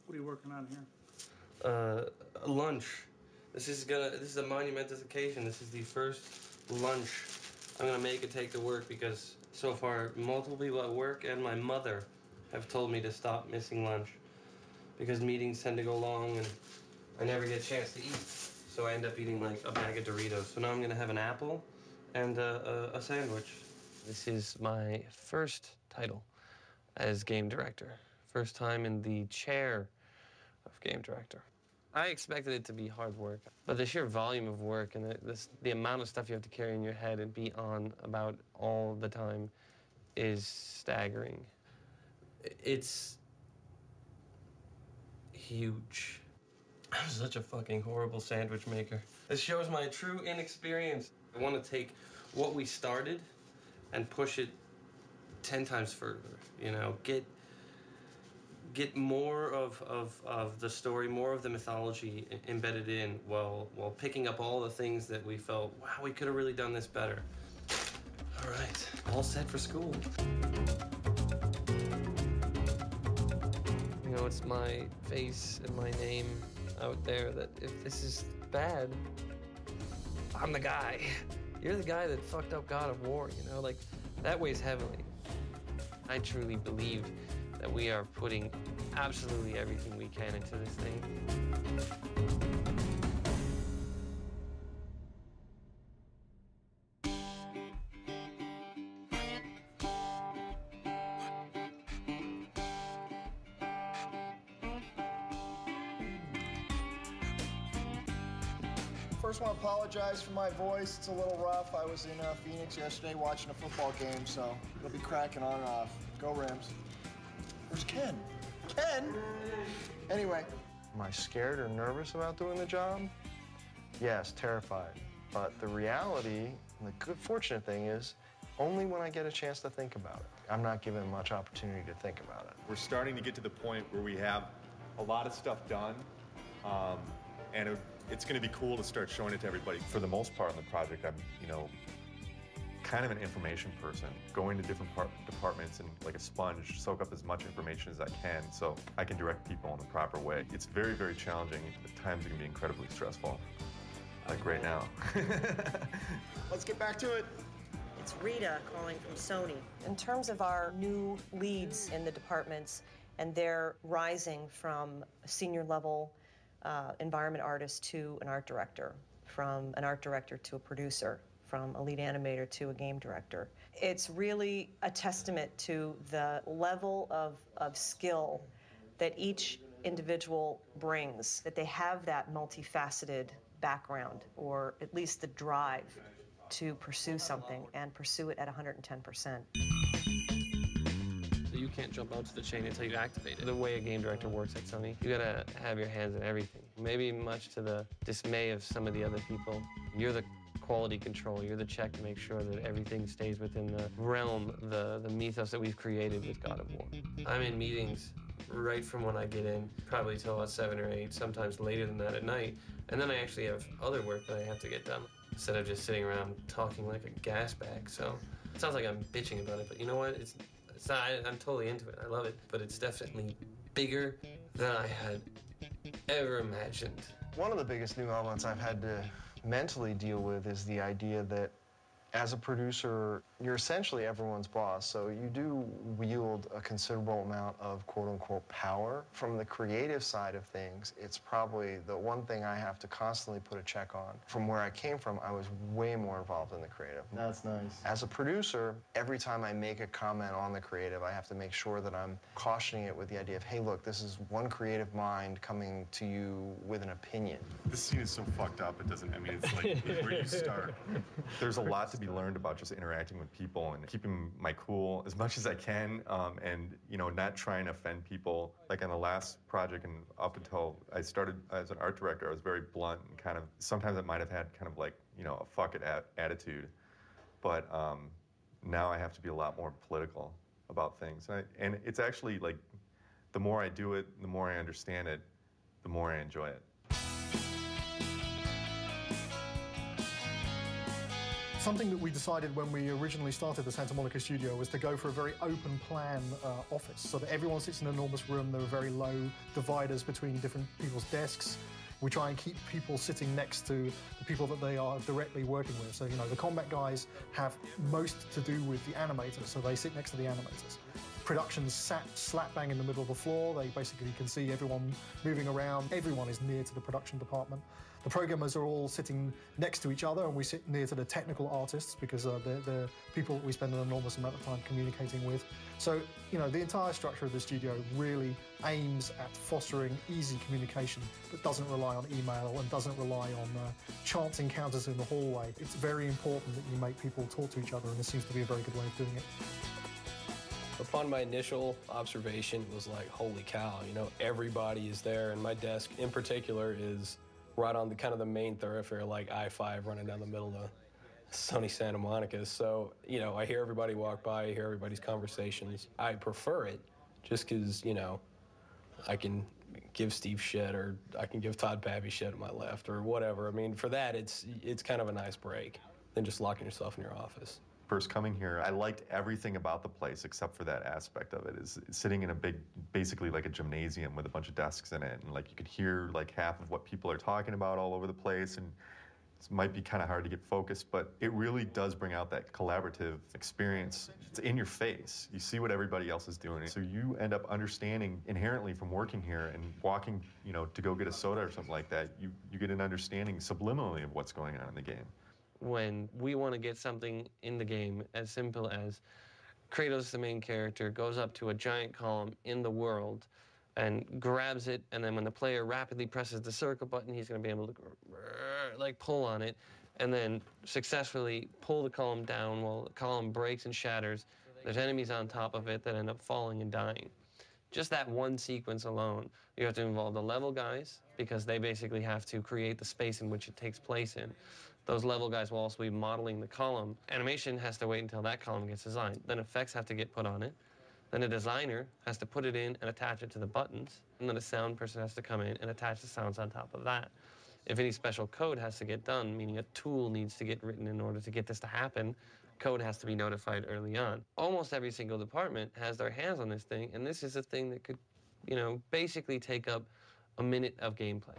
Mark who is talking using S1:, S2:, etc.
S1: What are you working on here?
S2: Lunch. This is a monumentous occasion. This is the first lunch I'm gonna make and take to work because so far multiple people at work and my mother have told me to stop missing lunch because meetings tend to go long and I never get a chance to eat. So I end up eating like a bag of Doritos. So now I'm gonna have an apple and a sandwich. This is my first title as game director. First time in the chair of game director. I expected it to be hard work, but the sheer volume of work and the amount of stuff you have to carry in your head and be on about all the time is staggering. It's huge. I'm such a fucking horrible sandwich maker. This shows my true inexperience. I want to take what we started and push it 10 times further, you know, get more of the story, more of the mythology embedded in while picking up all the things that we felt, wow, we could have really done this better. All right, all set for school. You know, it's my face and my name out there that if this is bad, I'm the guy. You're the guy that fucked up God of War, you know, like that weighs heavily. I truly believe that we are putting absolutely everything we can into this thing.
S3: First, I want to apologize for my voice. It's a little rough. I was in Phoenix yesterday watching a football game, so it'll be cracking on and off. Go Rams. Where's Ken? Ken? Anyway.
S4: Am I scared or nervous about doing the job? Yes, terrified. But the reality, and the good fortunate thing is, only when I get a chance to think about it. I'm not given much opportunity to think about it.
S5: We're starting to get to the point where we have a lot of stuff done, and it's going to be cool to start showing it to everybody.
S6: For the most part on the project, I'm, kind of an information person, going to different departments and like a sponge, soak up as much information as I can so I can direct people in the proper way. It's very, very challenging. At times it can be incredibly stressful, like right now.
S3: Let's get back to it.
S7: It's Rita calling from Sony. In terms of our new leads in the departments and their rising from a senior level environment artist to an art director, from an art director to a producer, from a lead animator to a game director. It's really a testament to the level of skill that each individual brings, that they have that multifaceted background, or at least the drive to pursue something and pursue it at 110%.
S2: You can't jump out to the chain until you activate it. The way a game director works at Sony, you gotta have your hands in everything. Maybe much to the dismay of some of the other people. You're the quality control, you're the check to make sure that everything stays within the realm, the mythos that we've created with God of War. I'm in meetings right from when I get in, probably till about 7 or 8, sometimes later than that at night. And then I actually have other work that I have to get done, instead of just sitting around talking like a gas bag. So it sounds like I'm bitching about it, but you know what? It's not, I'm totally into it. I love it, but it's definitely bigger than I had ever imagined.
S4: One of the biggest new elements I've had to mentally deal with is the idea that as a producer, you're essentially everyone's boss, so you do wield a considerable amount of quote-unquote power. From the creative side of things, it's probably the one thing I have to constantly put a check on. From where I came from, I was way more involved in the creative.
S3: That's nice.
S4: As a producer, every time I make a comment on the creative, I have to make sure that I'm cautioning it with the idea of, hey, look, this is one creative mind coming to you with an opinion.
S5: This scene is so fucked up, it doesn't, it's like where you start.
S6: There's a lot to be learned about just interacting with people and keeping my cool as much as I can, and not trying to offend people. Like on the last project and up until I started as an art director, I was very blunt and kind of, sometimes I might have had kind of like, a fuck it attitude. But now I have to be a lot more political about things. And it's actually like, the more I do it, the more I understand it, the more I enjoy it.
S1: Something that we decided when we originally started the Santa Monica studio was to go for a very open plan office, so that everyone sits in an enormous room. There are very low dividers between different people's desks. We try and keep people sitting next to the people that they are directly working with. So, you know, the combat guys have most to do with the animators, so they sit next to the animators. Production's sat slap bang in the middle of the floor. They basically can see everyone moving around. Everyone is near to the production department. The programmers are all sitting next to each other, and we sit near to the technical artists because they're people we spend an enormous amount of time communicating with. So, you know, the entire structure of the studio really aims at fostering easy communication that doesn't rely on email and doesn't rely on chance encounters in the hallway. It's very important that you make people talk to each other, and this seems to be a very good way of doing it.
S8: Upon my initial observation, it was like, holy cow, you know, everybody is there, and my desk in particular is right on the kind of the main thoroughfare, like I-5 running down the middle of sunny Santa Monica. So, you know, I hear everybody walk by, I hear everybody's conversations. I prefer it just because, you know, I can give Steve shit, or I can give Todd Pappy shit at my left, or whatever. I mean, for that, it's kind of a nice break than just locking yourself in your office.
S6: First coming here, I liked everything about the place except for that aspect of it, is sitting in a big, basically like a gymnasium with a bunch of desks in it, and like you could hear like half of what people are talking about all over the place, and it might be kind of hard to get focused, but it really does bring out that collaborative experience. It's in your face. You see what everybody else is doing, so you end up understanding inherently from working here and walking, you know, to go get a soda or something like that, you get an understanding subliminally of what's going on in the game.
S2: When we want to get something in the game as simple as Kratos, the main character, goes up to a giant column in the world and grabs it, and then when the player rapidly presses the circle button, he's going to be able to like pull on it and then successfully pull the column down while the column breaks and shatters. There's enemies on top of it that end up falling and dying. Just that one sequence alone, you have to involve the level guys because they basically have to create the space in which it takes place in. Those level guys will also be modeling the column. Animation has to wait until that column gets designed. Then effects have to get put on it. Then a designer has to put it in and attach it to the buttons. And then a sound person has to come in and attach the sounds on top of that. If any special code has to get done, meaning a tool needs to get written in order to get this to happen, code has to be notified early on. Almost every single department has their hands on this thing, and this is a thing that could, you know, basically take up a minute of gameplay.